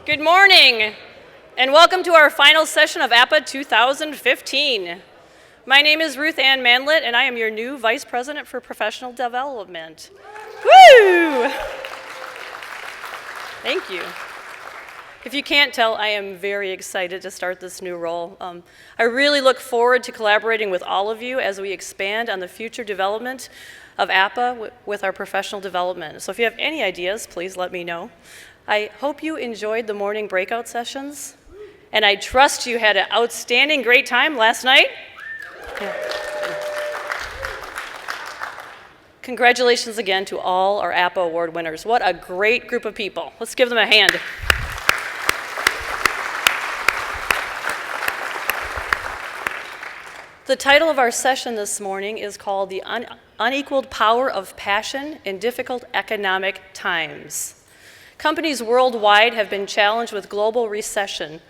Good morning, and welcome to our final session of APA 2015. My name is Ruth Ann Manlett, and I am your new Vice President for Professional Development. Woo! Thank you. If you can't tell, I am very excited to start this new role. I really look forward to collaborating with all of you as we expand on the future development of APA with our professional development. So if you have any ideas, please let me know. I hope you enjoyed the morning breakout sessions, and I trust you had an outstanding, great time last night. Yeah. Congratulations again to all our APA award winners. What a great group of people. Let's give them a hand. The title of our session this morning is called The Unequalled Power of Passion in Difficult Economic Times. Companies worldwide have been challenged with global recession.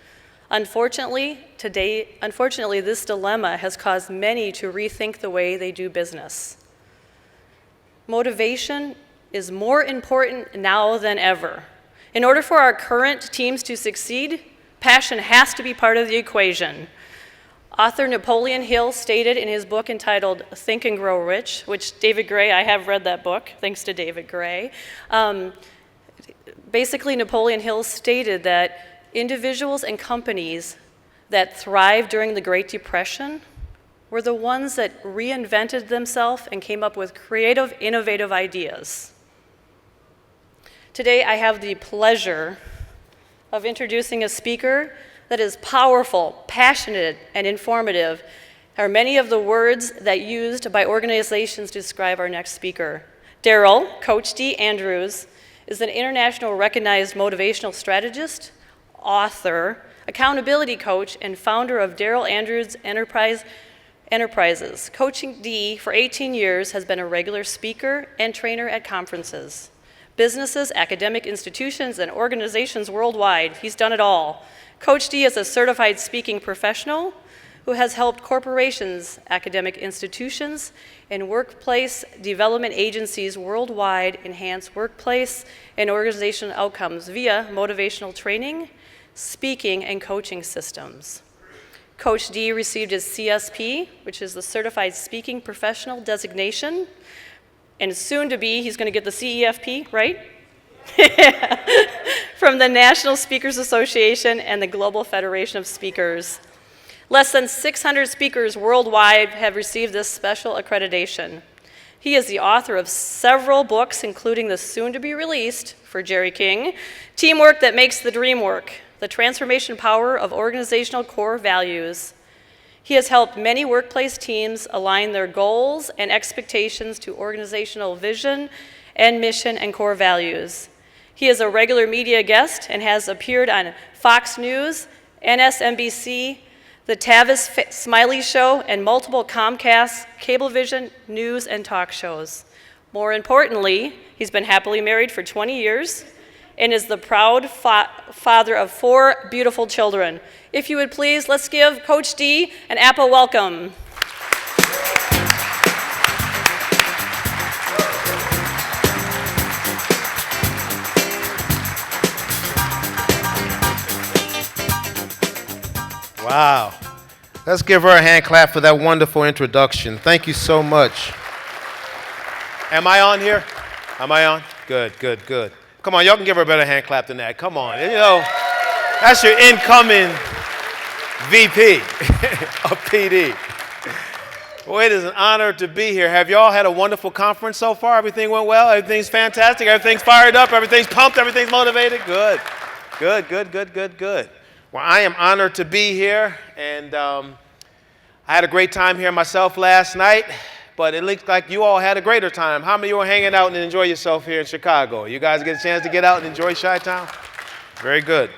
Unfortunately, this dilemma has caused many to rethink the way they do business. Motivation is more important now than ever. In order for our current teams to succeed, passion has to be part of the equation. Author Napoleon Hill stated in his book entitled Think and Grow Rich, which David Gray, I have read that book, thanks to David Gray. Basically, Napoleon Hill stated that individuals and companies that thrived during the Great Depression were the ones that reinvented themselves and came up with creative, innovative ideas. Today, I have the pleasure of introducing a speaker that is powerful, passionate, and informative are many of the words that used by organizations to describe our next speaker. Darrell, Coach D. Andrews, is an international recognized motivational strategist, author, accountability coach, and founder of Darrel Andrews Enterprises. Coaching D for 18 years has been a regular speaker and trainer at conferences, businesses, academic institutions, and organizations worldwide. He's done it all. Coach D is a certified speaking professional who has helped corporations, academic institutions, and workplace development agencies worldwide enhance workplace and organizational outcomes via motivational training, speaking, and coaching systems. Coach D received his CSP, which is the Certified Speaking Professional designation, and soon to be, he's going to get the CEFP, right? From the National Speakers Association and the Global Federation of Speakers. Less than 600 speakers worldwide have received this special accreditation. He is the author of several books, including the soon-to-be-released, for Jerry King, Teamwork That Makes the Dream Work, The Transformation Power of Organizational Core Values. He has helped many workplace teams align their goals and expectations to organizational vision and mission and core values. He is a regular media guest and has appeared on Fox News, NSNBC, the Tavis Smiley Show, and multiple Comcast, Cablevision, news, and talk shows. More importantly, he's been happily married for 20 years and is the proud father of 4 beautiful children. If you would please, let's give Coach D an APA welcome. Wow. Let's give her a hand clap for that wonderful introduction. Thank you so much. Am I on here? Am I on? Good, good, good. Come on, y'all can give her a better hand clap than that. Come on. You know, that's your incoming VP of PD. Well, it is an honor to be here. Have y'all had a wonderful conference so far? Everything went well? Everything's fantastic? Everything's fired up? Everything's pumped? Everything's motivated? Good. Good, good, good, good, good. Well, I am honored to be here, and I had a great time here myself last night, but it looks like you all had a greater time. How many of you are hanging out and enjoy yourself here in Chicago? You guys get a chance to get out and enjoy Chi-Town? Very good.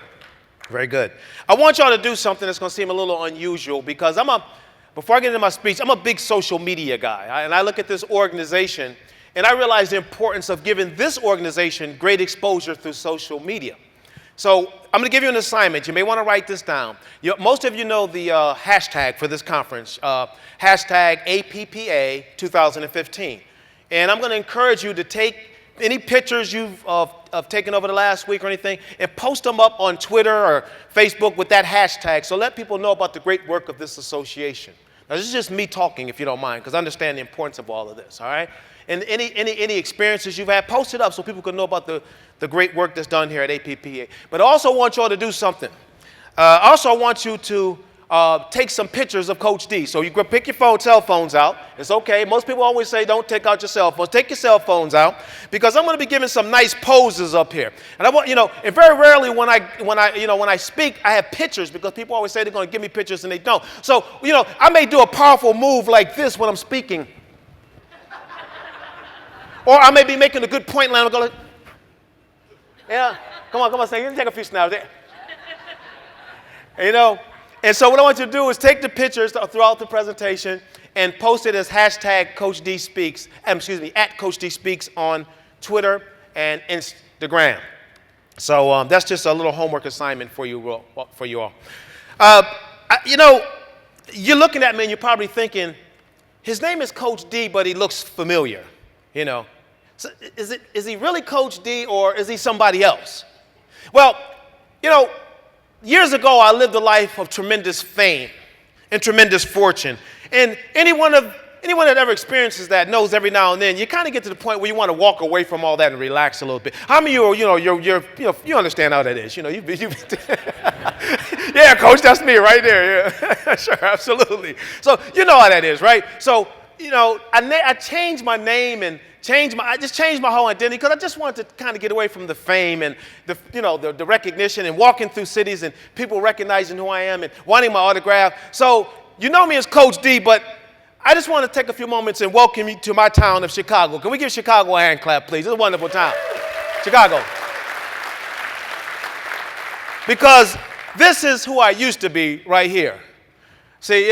Very good. I want y'all to do something that's going to seem a little unusual because before I get into my speech, I'm a big social media guy, and I look at this organization, and I realize the importance of giving this organization great exposure through social media. So I'm going to give you an assignment. You may want to write this down. Most of you know the hashtag for this conference, hashtag APPA 2015. And I'm going to encourage you to take any pictures you've taken over the last week or anything, and post them up on Twitter or Facebook with that hashtag. So let people know about the great work of this association. Now, this is just me talking, if you don't mind, because I understand the importance of all of this, all right? And any experiences you've had, post it up so people can know about the great work that's done here at APPA. But I also want you all to do something. I also want you to take some pictures of Coach D. So you can pick your cell phones out. It's okay. Most people always say don't take out your cell phones. Take your cell phones out because I'm going to be giving some nice poses up here. And I want, and very rarely when I speak, I have pictures because people always say they're going to give me pictures and they don't. So, I may do a powerful move like this when I'm speaking. Or I may be making a good point line. I'm going to go, yeah, come on, say, you can take a few snaps there. And so what I want you to do is take the pictures throughout the presentation and post it as hashtag Coach D Speaks, at Coach D Speaks on Twitter and Instagram. So that's just a little homework assignment for you all. You're looking at me and you're probably thinking, his name is Coach D, but he looks familiar, So is he really Coach D or is he somebody else? Well, years ago, I lived a life of tremendous fame and tremendous fortune. And anyone that ever experiences that knows every now and then you kind of get to the point where you want to walk away from all that and relax a little bit. How many of you, you understand how that is? Yeah, Coach, that's me right there. Yeah, sure, absolutely. So you know how that is, right? So I changed my name and I just changed my whole identity because I just wanted to kind of get away from the fame and the recognition and walking through cities and people recognizing who I am and wanting my autograph. So you know me as Coach D, but I just want to take a few moments and welcome you to my town of Chicago. Can we give Chicago a hand clap, please? It's a wonderful town. Chicago. Because this is who I used to be right here. See,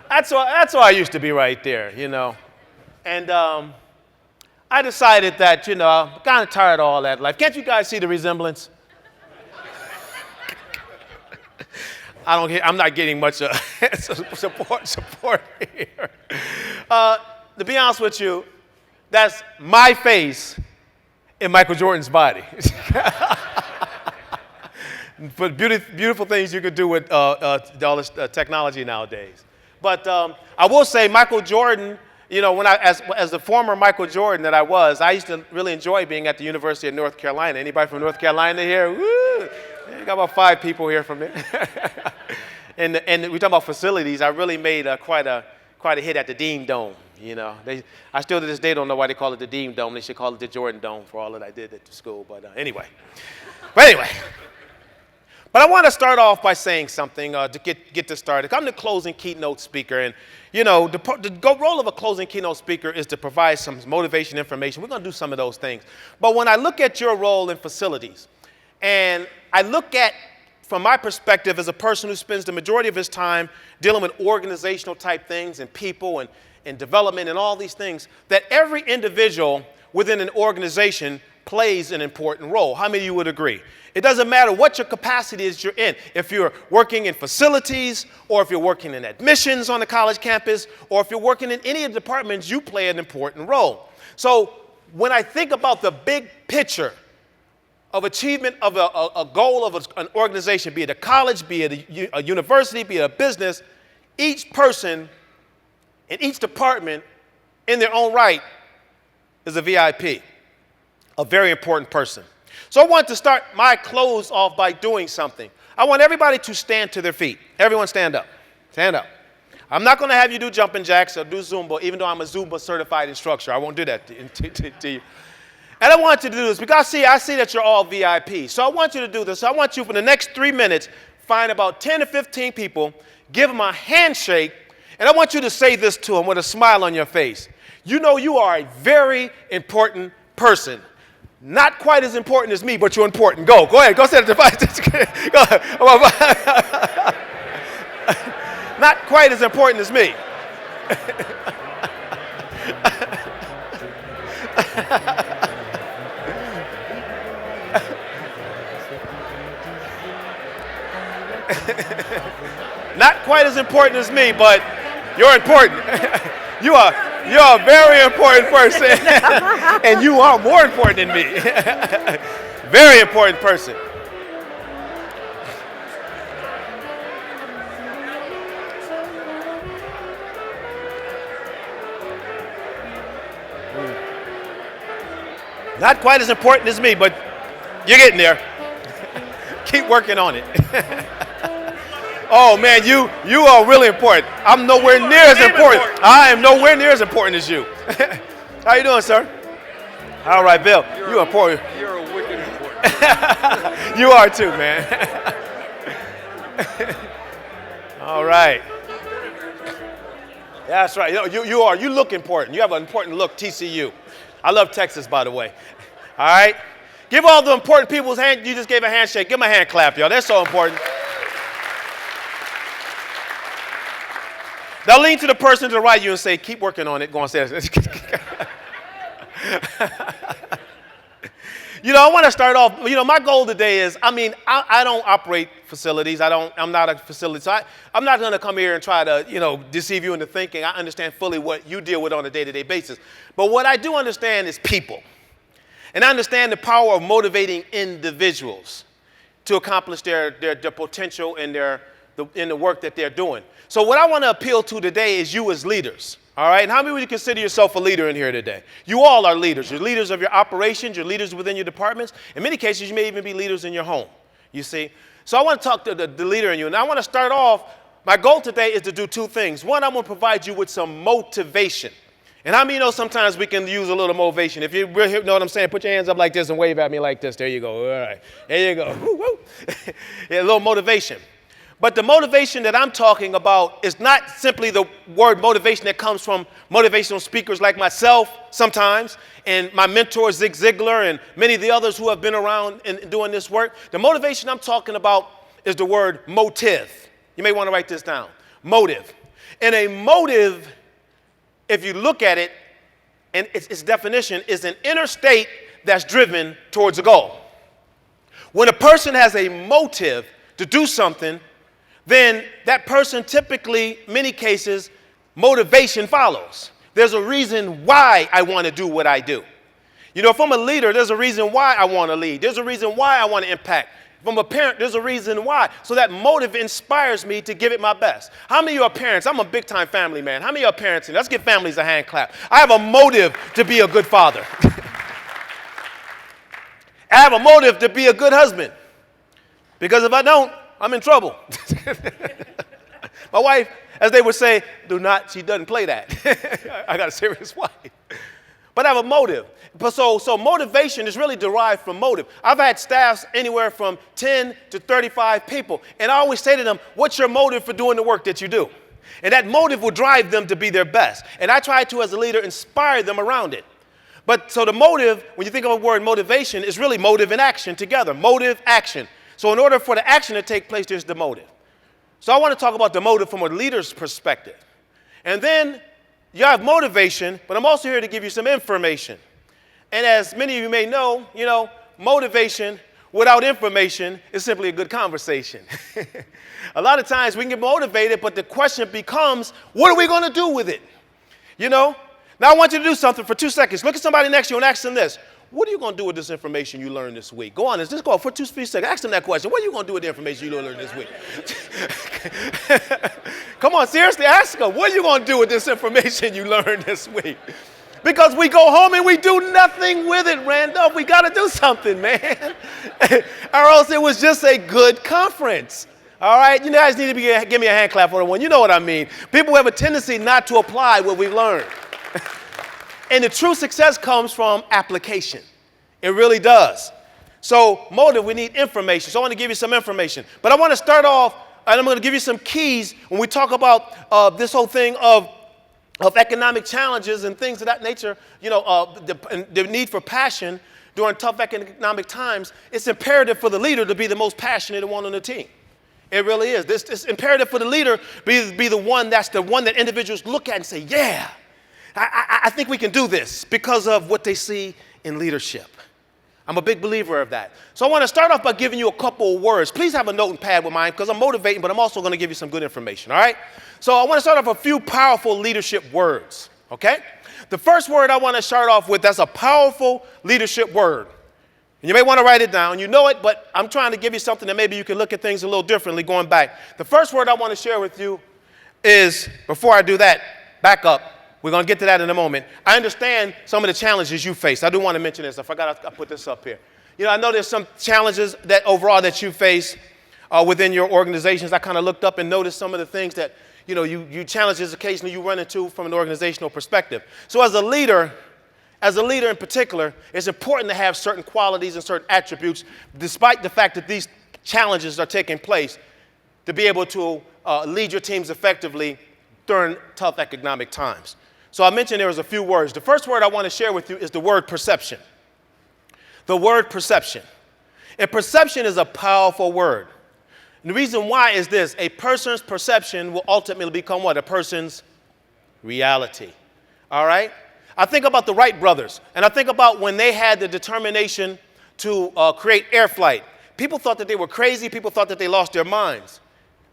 That's who I used to be right there, And I decided that, I'm kind of tired of all that life. Can't you guys see the resemblance? I'm not getting much support here. To be honest with you, that's my face in Michael Jordan's body. But beautiful things you could do with all this technology nowadays. But I will say Michael Jordan, when as the former Michael Jordan that I used to really enjoy being at the University of North Carolina. Anybody from North Carolina here? Woo! We got about 5 people here from there. and we talk about facilities. I really made quite a hit at the Dean Dome. I still to this day don't know why they call it the Dean Dome. They should call it the Jordan Dome for all that I did at the school. But anyway. But I want to start off by saying something to get this started. I'm the closing keynote speaker, and the role of a closing keynote speaker is to provide some motivation information. We're going to do some of those things. But when I look at your role in facilities, and I look at, from my perspective as a person who spends the majority of his time dealing with organizational type things and people and development and all these things, that every individual within an organization plays an important role. How many of you would agree? It doesn't matter what your capacity is you're in. If you're working in facilities, or if you're working in admissions on the college campus, or if you're working in any of the departments, you play an important role. So when I think about the big picture of achievement of a goal of an organization, be it a college, be it a university, be it a business, each person in each department in their own right is a VIP, a very important person. So I want to start my close off by doing something. I want everybody to stand to their feet. Everyone stand up. Stand up. I'm not going to have you do jumping jacks or do Zumba, even though I'm a Zumba certified instructor. I won't do that to you. And I want you to do this because I see that you're all VIPs. So I want you to do this. I want you for the next 3 minutes, find about 10 to 15 people, give them a handshake, and I want you to say this to them with a smile on your face. You are a very important person. Not quite as important as me, but you're important. Go ahead. Go say it. Go ahead. Not quite as important as me. Not quite as important as me, but you're important. You're a very important person. And you are more important than me. Very important person. Not quite as important as me, but you're getting there. Keep working on it. Oh man, you are really important. I'm nowhere near as important. I am nowhere near as important as you. How you doing, sir? All right, Bill. You're important. You're a wicked important. You are too, man. All right. That's right. You are. You look important. You have an important look, TCU. I love Texas, by the way. All right? Give all the important people's hand. You just gave a handshake. Give them a hand clap, y'all. They're so important. Now lean to the person to the right of you and say, keep working on it. Go on, say this. I want to start off, my goal today is, I don't operate facilities. I'm not a facility. So I'm not going to come here and try to, deceive you into thinking. I understand fully what you deal with on a day-to-day basis. But what I do understand is people. And I understand the power of motivating individuals to accomplish their potential and in the work that they're doing. So what I want to appeal to today is you as leaders. All right, and how many would you consider yourself a leader in here today? You all are leaders. You're leaders of your operations. You're leaders within your departments. In many cases, you may even be leaders in your home, you see. So I want to talk to the leader in you. And I want to start off, my goal today is to do two things. One, I'm going to provide you with some motivation. And how many know sometimes we can use a little motivation? If you really know what I'm saying, put your hands up like this and wave at me like this. There you go. All right. There you go. Woo, woo. Yeah, a little motivation. But the motivation that I'm talking about is not simply the word motivation that comes from motivational speakers like myself sometimes, and my mentor Zig Ziglar and many of the others who have been around in doing this work. The motivation I'm talking about is the word motive. You may want to write this down. Motive. And a motive, if you look at it, and its definition is an inner state that's driven towards a goal. When a person has a motive to do something, then that person typically, many cases, motivation follows. There's a reason why I want to do what I do. If I'm a leader, there's a reason why I want to lead. There's a reason why I want to impact. If I'm a parent, there's a reason why. So that motive inspires me to give it my best. How many of you are parents? I'm a big-time family man. How many of you are parents? Let's give families a hand clap. I have a motive to be a good father. I have a motive to be a good husband. Because if I don't, I'm in trouble. My wife, as they would say, she doesn't play that. I got a serious wife. But I have a motive. So motivation is really derived from motive. I've had staffs anywhere from 10 to 35 people. And I always say to them, what's your motive for doing the work that you do? And that motive will drive them to be their best. And I try to, as a leader, inspire them around it. But so the motive, when you think of the word motivation, is really motive and action together. Motive, action. So in order for the action to take place, there's the motive. So I want to talk about the motive from a leader's perspective. And then you have motivation, but I'm also here to give you some information. And as many of you may know, motivation without information is simply a good conversation. A lot of times we can get motivated, but the question becomes, what are we going to do with it? Now I want you to do something for 2 seconds. Look at somebody next to you and ask them this. What are you going to do with this information you learned this week? Go on, just go for 2 seconds. Ask them that question. What are you going to do with the information you learned this week? Come on, seriously, ask them. What are you going to do with this information you learned this week? Because we go home and we do nothing with it, Randolph. We got to do something, man. Or else it was just a good conference. All right? You guys need to give me a hand clap for the one. You know what I mean. People have a tendency not to apply what we've learned. And the true success comes from application. It really does. So motive, we need information. So I want to give you some information. But I want to start off, and I'm going to give you some keys when we talk about this whole thing of economic challenges and things of that nature, the need for passion during tough economic times. It's imperative for the leader to be the most passionate one on the team. It really is. It's imperative for the leader to be the one that individuals look at and say, yeah, I think we can do this because of what they see in leadership. I'm a big believer of that. So I want to start off by giving you a couple of words. Please have a note and pad with mine because I'm motivating, but I'm also going to give you some good information, all right? So I want to start off with a few powerful leadership words, okay? The first word I want to start off with, that's a powerful leadership word. And you may want to write it down. You know it, but I'm trying to give you something that maybe you can look at things a little differently going back. The first word I want to share with you is, before I do that, back up. We're going to get to that in a moment. I understand some of the challenges you face. I do want to mention this. I forgot I put this up here. You know, I know there's some challenges that overall that you face within your organizations. I kind of looked up and noticed some of the things that, you know, you challenges occasionally you run into from an organizational perspective. So as a leader in particular, it's important to have certain qualities and certain attributes, despite the fact that these challenges are taking place, to be able to lead your teams effectively during tough economic times. So I mentioned there was a few words. The first word I want to share with you is the word perception. The word perception. And perception is a powerful word. And the reason why is this: a person's perception will ultimately become what? A person's reality. All right? I think about the Wright brothers, and I think about when they had the determination to create air flight. People thought that they were crazy. People thought that they lost their minds.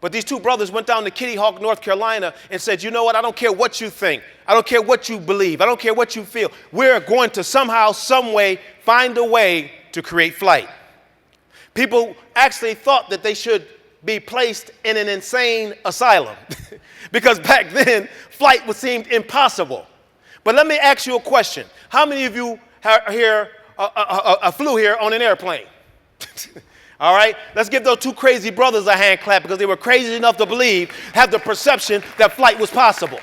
But these two brothers went down to Kitty Hawk, North Carolina, and said, you know what, I don't care what you think. I don't care what you believe. I don't care what you feel. We're going to somehow, some way, find a way to create flight. People actually thought that they should be placed in an insane asylum because back then, flight seemed impossible. But let me ask you a question. How many of you here flew here on an airplane? All right, let's give those two crazy brothers a hand clap because they were crazy enough to believe, have the perception that flight was possible.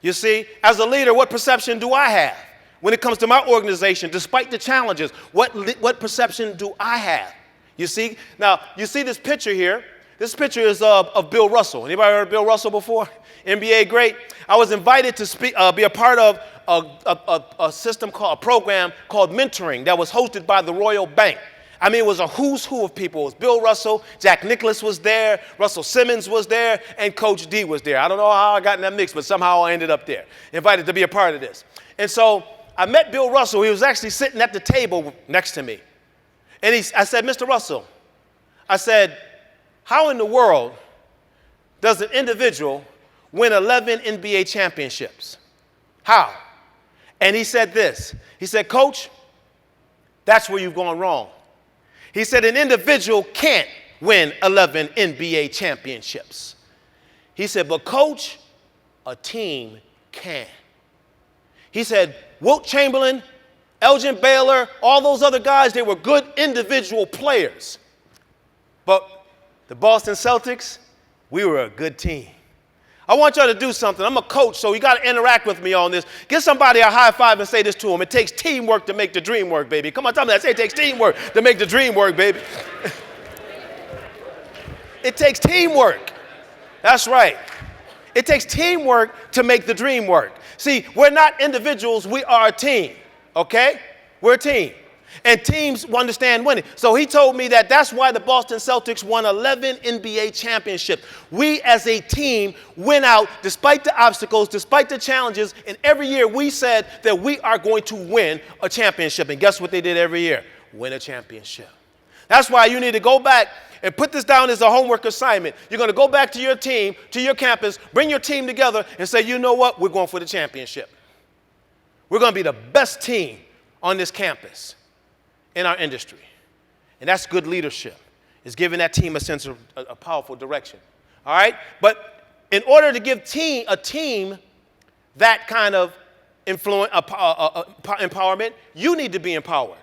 You see, as a leader, what perception do I have when it comes to my organization, despite the challenges? What perception do I have? You see, now you see this picture here. This picture is of Bill Russell. Anybody heard of Bill Russell before? NBA great. I was invited to be a part of a program called mentoring that was hosted by the Royal Bank. I mean, it was a who's who of people. It was Bill Russell, Jack Nicklaus was there, Russell Simmons was there, and Coach D was there. I don't know how I got in that mix, but somehow I ended up there, invited to be a part of this. And so I met Bill Russell. He was actually sitting at the table next to me. And I said, Mr. Russell, I said, how in the world does an individual win 11 NBA championships? How? And he said this. He said, Coach, that's where you've gone wrong. He said an individual can't win 11 NBA championships. He said, but Coach, a team can. He said, Wilt Chamberlain, Elgin Baylor, all those other guys, they were good individual players. But the Boston Celtics, we were a good team. I want y'all to do something. I'm a coach, so you got to interact with me on this. Give somebody a high five and say this to them. It takes teamwork to make the dream work, baby. Come on, tell me that. Say it takes teamwork to make the dream work, baby. It takes teamwork. That's right. It takes teamwork to make the dream work. See, we're not individuals. We are a team, okay? We're a team. And teams understand winning. So he told me that that's why the Boston Celtics won 11 NBA championships. We as a team went out despite the obstacles, despite the challenges, and every year we said that we are going to win a championship. And guess what they did every year? Win a championship. That's why you need to go back and put this down as a homework assignment. You're going to go back to your team, to your campus, bring your team together and say, you know what? We're going for the championship. We're going to be the best team on this campus in our industry. And that's good leadership. It's giving that team a sense of a powerful direction. All right? But in order to give a team that kind of empowerment, you need to be empowered.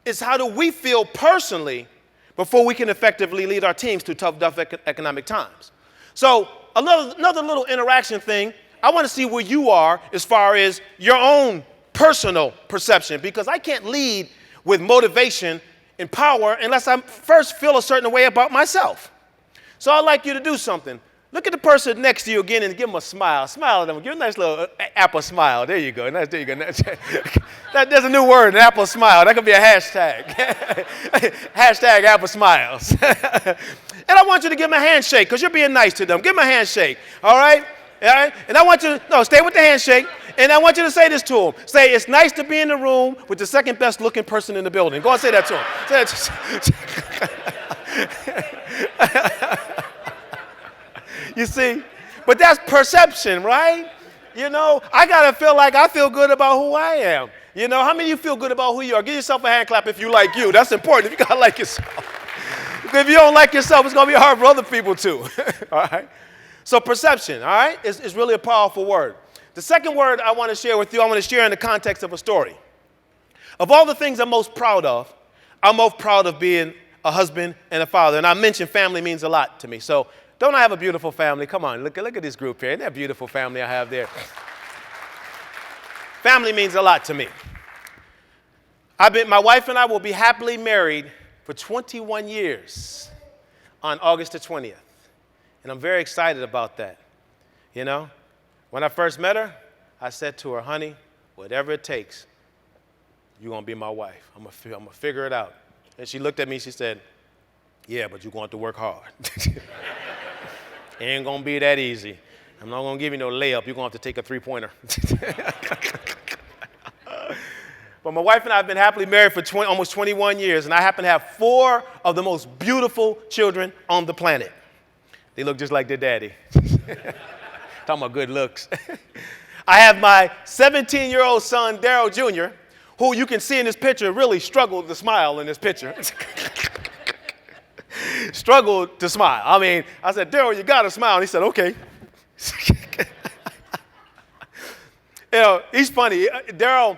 It's how do we feel personally before we can effectively lead our teams through tough economic times. So another little interaction thing, I want to see where you are as far as your own personal perception, because I can't lead with motivation and power unless I first feel a certain way about myself. So I'd like you to do something. Look at the person next to you again and give them a smile. Smile at them. Give them a nice little apple smile. There you go. Nice, there you go. There's a new word, an apple smile. That could be a hashtag. Hashtag apple smiles. And I want you to give them a handshake because you're being nice to them. Give them a handshake. All right? All right? And I want you to, stay with the handshake. And I want you to say this to them. Say, it's nice to be in the room with the second best looking person in the building. Go and say that to them. Say that to You see? But that's perception, right? You know, I got to feel like I feel good about who I am. You know, how many of you feel good about who you are? Give yourself a hand clap if you like you. That's important. If you got to like yourself. Because if you don't like yourself, it's going to be hard for other people too. All right? So perception, all right, is really a powerful word. The second word I want to share with you, I want to share in the context of a story. Of all the things I'm most proud of, I'm most proud of being a husband and a father. And I mentioned family means a lot to me. So don't I have a beautiful family? Come on, look at this group here. Isn't that a beautiful family I have there? Family means a lot to me. My wife and I will be happily married for 21 years on August the 20th. And I'm very excited about that. You know, when I first met her, I said to her, honey, whatever it takes, you're going to be my wife. I'm going to figure it out. And she looked at me, she said, yeah, but you're going to have to work hard. It ain't going to be that easy. I'm not going to give you no layup. You're going to have to take a three-pointer. But my wife and I have been happily married for almost 21 years, and I happen to have 4 of the most beautiful children on the planet. They look just like their daddy. Talking about good looks. I have my 17-year-old son, Darrell Jr., who you can see in this picture really struggled to smile in this picture. Struggled to smile. I mean, I said, Darrell, you got to smile. And he said, okay. You know, he's funny. Darrell,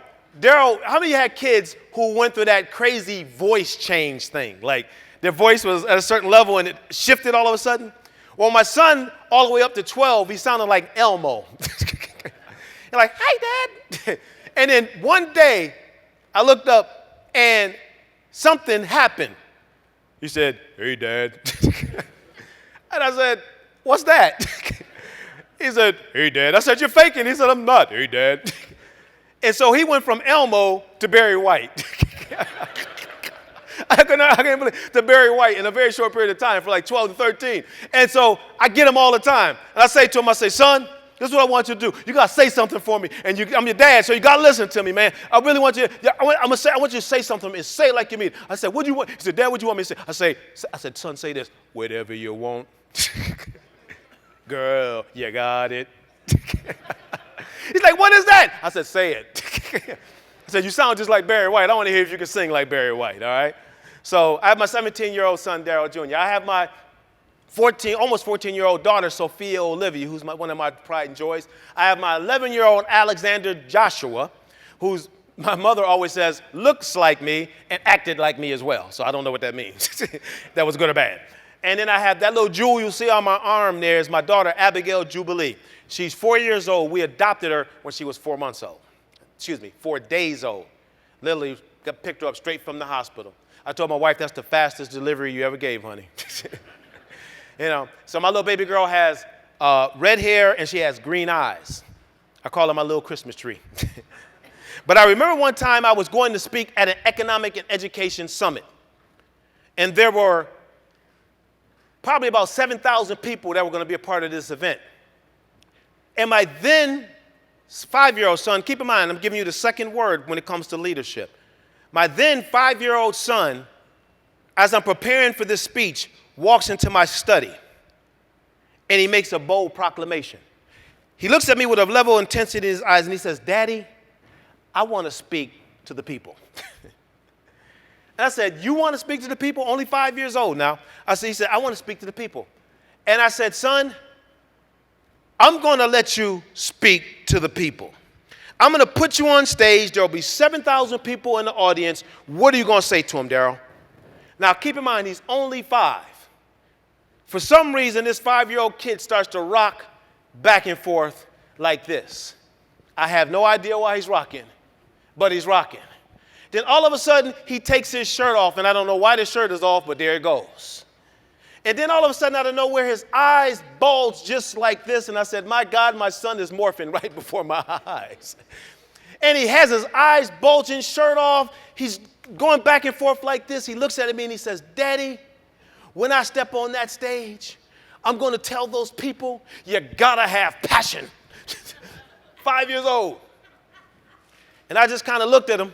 how many of you had kids who went through that crazy voice change thing? Like their voice was at a certain level and it shifted all of a sudden? Well, my son, all the way up to 12, he sounded like Elmo. You're like, hi, Dad. And then one day, I looked up and something happened. He said, hey, Dad. And I said, what's that? He said, hey, Dad. I said, you're faking. He said, I'm not. Hey, Dad. And so he went from Elmo to Barry White. I can't believe to Barry White in a very short period of time for like 12 to 13. And so I get him all the time. And I say to him, I say, son, this is what I want you to do. You got to say something for me. And I'm your dad, so you got to listen to me, man. I really want you I want you to say something to me and say it like you mean it. I said, what do you want? He said, Dad, what do you want me to say? I said, son, say this. Whatever you want. Girl, you got it. He's like, what is that? I said, say it. I said, you sound just like Barry White. I want to hear if you can sing like Barry White, all right? So I have my 17-year-old son, Darrell Jr. I have my almost 14-year-old daughter, Sophia Olivia, who's one of my pride and joys. I have my 11-year-old Alexander Joshua, who's, my mother always says, looks like me and acted like me as well. So I don't know what that means. That was good or bad. And then I have that little jewel you see on my arm there is my daughter, Abigail Jubilee. She's 4 years old. We adopted her when she was 4 months old. 4 days old. Literally picked her up straight from the hospital. I told my wife that's the fastest delivery you ever gave, honey. You know, so my little baby girl has red hair and she has green eyes. I call her my little Christmas tree. But I remember one time I was going to speak at an economic and education summit. And there were probably about 7,000 people that were going to be a part of this event. And my then 5-year-old son, keep in mind, I'm giving you the second word when it comes to leadership. My then 5-year-old son, as I'm preparing for this speech, walks into my study, and he makes a bold proclamation. He looks at me with a level of intensity in his eyes, and he says, Daddy, I want to speak to the people. And I said, you want to speak to the people? Only 5 years old now. He said, I want to speak to the people. And I said, son, I'm going to let you speak to the people. I'm going to put you on stage. There will be 7,000 people in the audience. What are you going to say to them, Darrell? Now, keep in mind, he's only 5. For some reason, this 5-year-old kid starts to rock back and forth like this. I have no idea why he's rocking, but he's rocking. Then all of a sudden, he takes his shirt off, and I don't know why the shirt is off, but there it goes. And then all of a sudden, out of nowhere, his eyes bulge just like this, and I said, my God, my son is morphing right before my eyes. And he has his eyes bulging, shirt off. He's going back and forth like this. He looks at me, and he says, Daddy, when I step on that stage, I'm going to tell those people, you got to have passion. 5 years old. And I just kind of looked at him.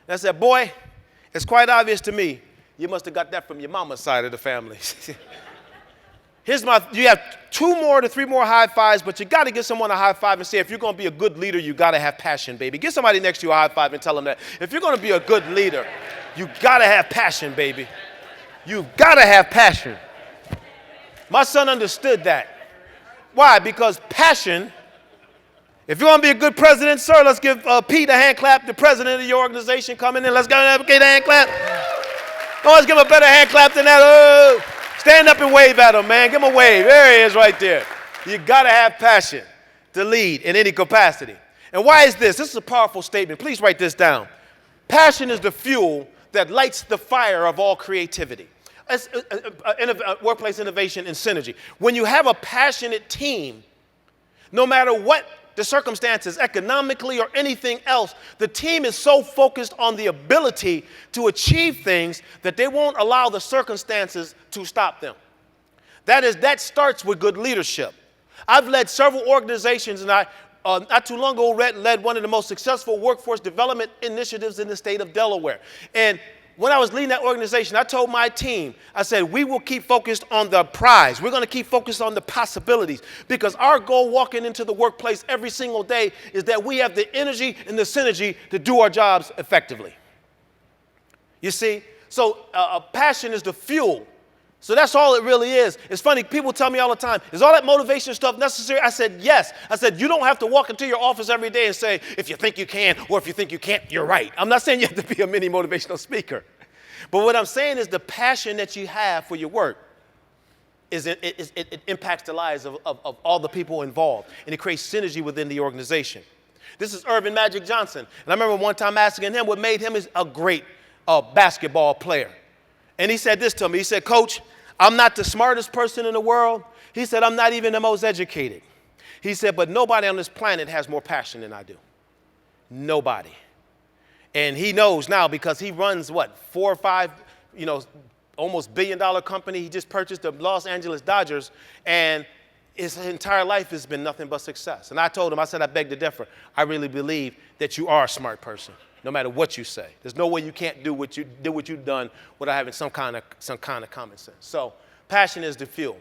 And I said, boy, it's quite obvious to me, you must have got that from your mama's side of the family. You have 2 more to 3 more high fives, but you got to give someone a high five and say, if you're going to be a good leader, you got to have passion, baby. Give somebody next to you a high five and tell them that. If you're going to be a good leader, you got to have passion, baby. You've got to have passion. My son understood that. Why? Because passion, if you're going to be a good president, sir, let's give Pete a hand clap, the president of your organization. Come in and let's go and give a hand clap. Come on, let's give him a better hand clap than that. Oh, stand up and wave at him, man. Give him a wave. There he is right there. You got to have passion to lead in any capacity. And why is this? This is a powerful statement. Please write this down. Passion is the fuel that lights the fire of all creativity. Workplace innovation and synergy. When you have a passionate team, no matter what the circumstances, economically or anything else, the team is so focused on the ability to achieve things that they won't allow the circumstances to stop them. That starts with good leadership. I've led several organizations, and I not too long ago led one of the most successful workforce development initiatives in the state of Delaware. And when I was leading that organization, I told my team, I said, we will keep focused on the prize. We're going to keep focused on the possibilities, because our goal walking into the workplace every single day is that we have the energy and the synergy to do our jobs effectively. You see? So passion is the fuel. So that's all it really is. It's funny, people tell me all the time, is all that motivation stuff necessary? I said, yes. I said, you don't have to walk into your office every day and say, if you think you can, or if you think you can't, you're right. I'm not saying you have to be a mini motivational speaker. But what I'm saying is the passion that you have for your work, it impacts the lives of all the people involved, and it creates synergy within the organization. This is Irvin Magic Johnson. And I remember one time asking him what made him a great basketball player. And he said this to me. He said, Coach, I'm not the smartest person in the world. He said, I'm not even the most educated. He said, but nobody on this planet has more passion than I do. Nobody. And he knows now, because he runs, 4 or 5, almost $1 billion company. He just purchased the Los Angeles Dodgers, and his entire life has been nothing but success. And I told him, I said, I beg to differ. I really believe that you are a smart person, no matter what you say. There's no way you can't do what you've done without having some kind of common sense. So passion is the fuel.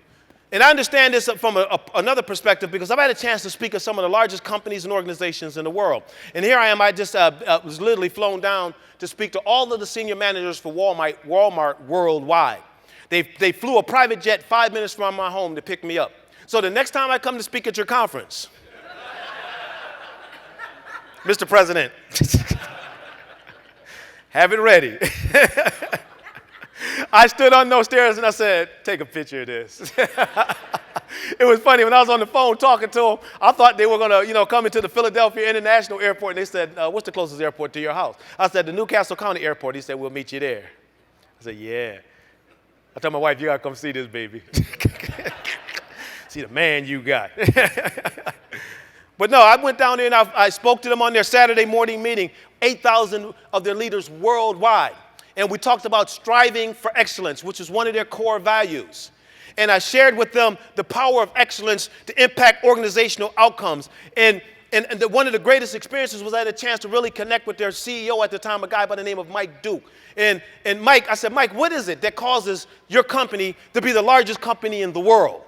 And I understand this from another perspective, because I've had a chance to speak at some of the largest companies and organizations in the world. And here I am, I just was literally flown down to speak to all of the senior managers for Walmart worldwide. They flew a private jet 5 minutes from my home to pick me up. So the next time I come to speak at your conference, Mr. President, have it ready. I stood on those stairs and I said, take a picture of this. It was funny, when I was on the phone talking to them, I thought they were going to, come into the Philadelphia International Airport, and they said, what's the closest airport to your house? I said, the Newcastle County Airport. He said, we'll meet you there. I said, yeah. I told my wife, you got to come see this baby. See the man you got. But no, I went down there and I spoke to them on their Saturday morning meeting, 8,000 of their leaders worldwide. And we talked about striving for excellence, which is one of their core values. And I shared with them the power of excellence to impact organizational outcomes. And one of the greatest experiences was I had a chance to really connect with their CEO at the time, a guy by the name of Mike Duke. And Mike, I said, Mike, what is it that causes your company to be the largest company in the world?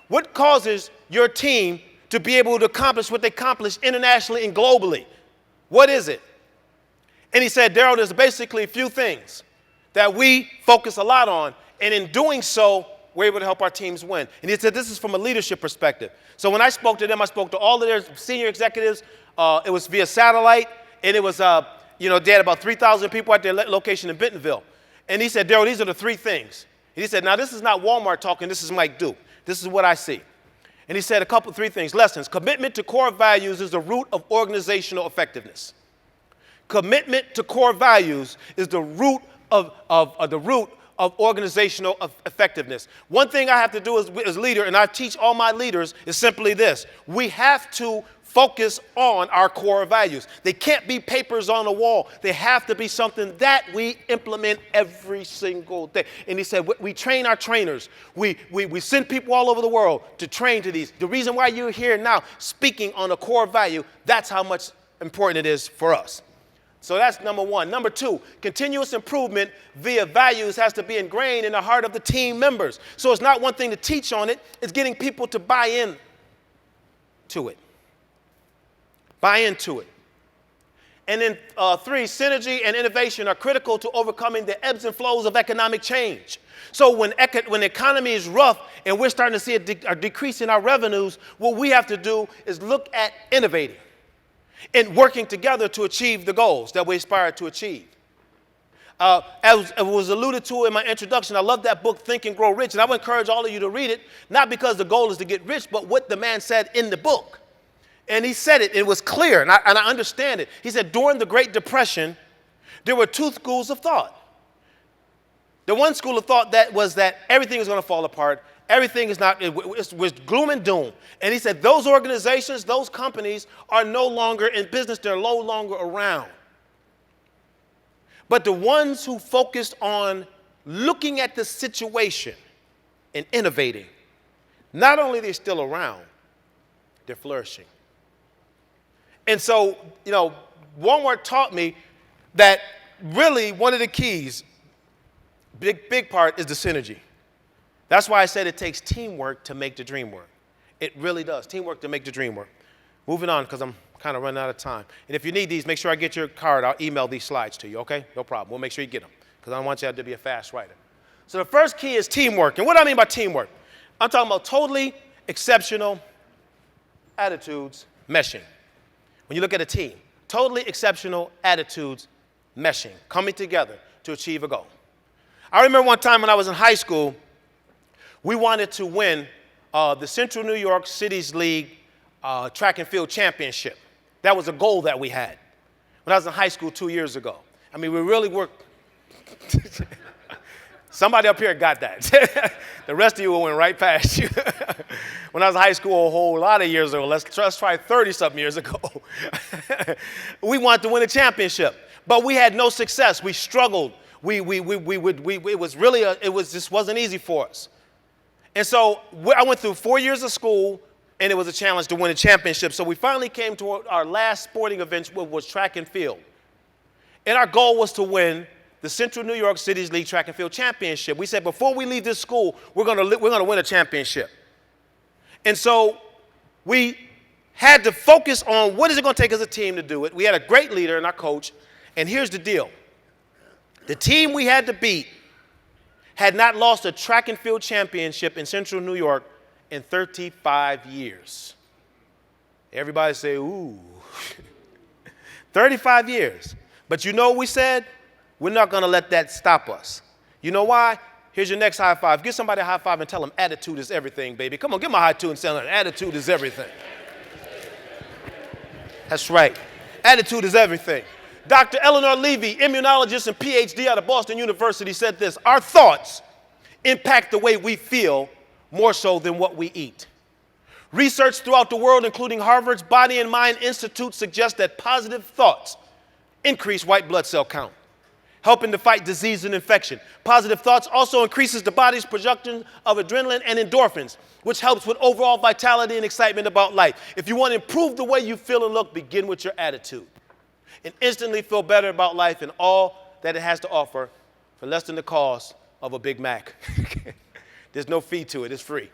What causes your team to be able to accomplish what they accomplish internationally and globally? What is it? And he said, Darrell, there's basically a few things that we focus a lot on, and in doing so, we're able to help our teams win. And he said, this is from a leadership perspective. So when I spoke to them, I spoke to all of their senior executives. It was via satellite, and it was, they had about 3,000 people at their location in Bentonville. And he said, Darrell, these are the 3 things. And he said, now this is not Walmart talking, this is Mike Duke. This is what I see. And he said 3 things. Lessons. Commitment to core values is the root of organizational effectiveness. Commitment to core values is the root of organizational effectiveness. One thing I have to do as leader, and I teach all my leaders, is simply this. We have to focus on our core values. They can't be papers on a wall. They have to be something that we implement every single day. And he said, we train our trainers. We send people all over the world to train to these. The reason why you're here now speaking on a core value, that's how much important it is for us. So that's number one. Number two, continuous improvement via values has to be ingrained in the heart of the team members. So it's not one thing to teach on it, it's getting people to buy in to it. Buy into it. And then three, synergy and innovation are critical to overcoming the ebbs and flows of economic change. So when the economy is rough and we're starting to see a decrease in our revenues, what we have to do is look at innovating and working together to achieve the goals that we aspire to achieve. As was alluded to in my introduction, I love that book, Think and Grow Rich, and I would encourage all of you to read it, not because the goal is to get rich, but what the man said in the book. And he said it was clear, and I understand it. He said during the Great Depression, there were two schools of thought. The one school of thought was that everything is going to fall apart. Everything is not, it was gloom and doom. And he said those organizations, those companies are no longer in business. They're no longer around. But the ones who focused on looking at the situation and innovating, not only are they still around, they're flourishing. And so, Walmart taught me that really one of the keys, big part, is the synergy. That's why I said it takes teamwork to make the dream work. It really does. Teamwork to make the dream work. Moving on, because I'm kind of running out of time. And if you need these, make sure I get your card. I'll email these slides to you, okay? No problem. We'll make sure you get them, because I don't want you to be a fast writer. So the first key is teamwork. And what do I mean by teamwork? I'm talking about totally exceptional attitudes meshing. When you look at a team, totally exceptional attitudes meshing, coming together to achieve a goal. I remember one time when I was in high school, we wanted to win the Central New York Cities League track and field championship. That was a goal that we had when I was in high school 2 years ago. I mean, we really worked. Somebody up here got that. The rest of you went right past you. When I was in high school a whole lot of years ago, let's try 30-something years ago, we wanted to win a championship, but we had no success. We struggled. It just wasn't easy for us. And so I went through 4 years of school, and it was a challenge to win a championship. So we finally came to our last sporting event, which was track and field. And our goal was to win the Central New York Cities League Track and Field Championship. We said before we leave this school, we're going to win a championship. And so we had to focus on what is it going to take as a team to do it. We had a great leader and our coach. And here's the deal. The team we had to beat had not lost a track and field championship in Central New York in 35 years. Everybody say, ooh. 35 years. But you know what we said? We're not going to let that stop us. You know why? Here's your next high five. Give somebody a high five and tell them attitude is everything, baby. Come on, give them a high two and tell them attitude is everything. That's right. Attitude is everything. Dr. Eleanor Levy, immunologist and PhD out of Boston University, said this: our thoughts impact the way we feel more so than what we eat. Research throughout the world, including Harvard's Body and Mind Institute, suggests that positive thoughts increase white blood cell count, helping to fight disease and infection. Positive thoughts also increases the body's production of adrenaline and endorphins, which helps with overall vitality and excitement about life. If you want to improve the way you feel and look, begin with your attitude and instantly feel better about life and all that it has to offer for less than the cost of a Big Mac. There's no fee to it. It's free.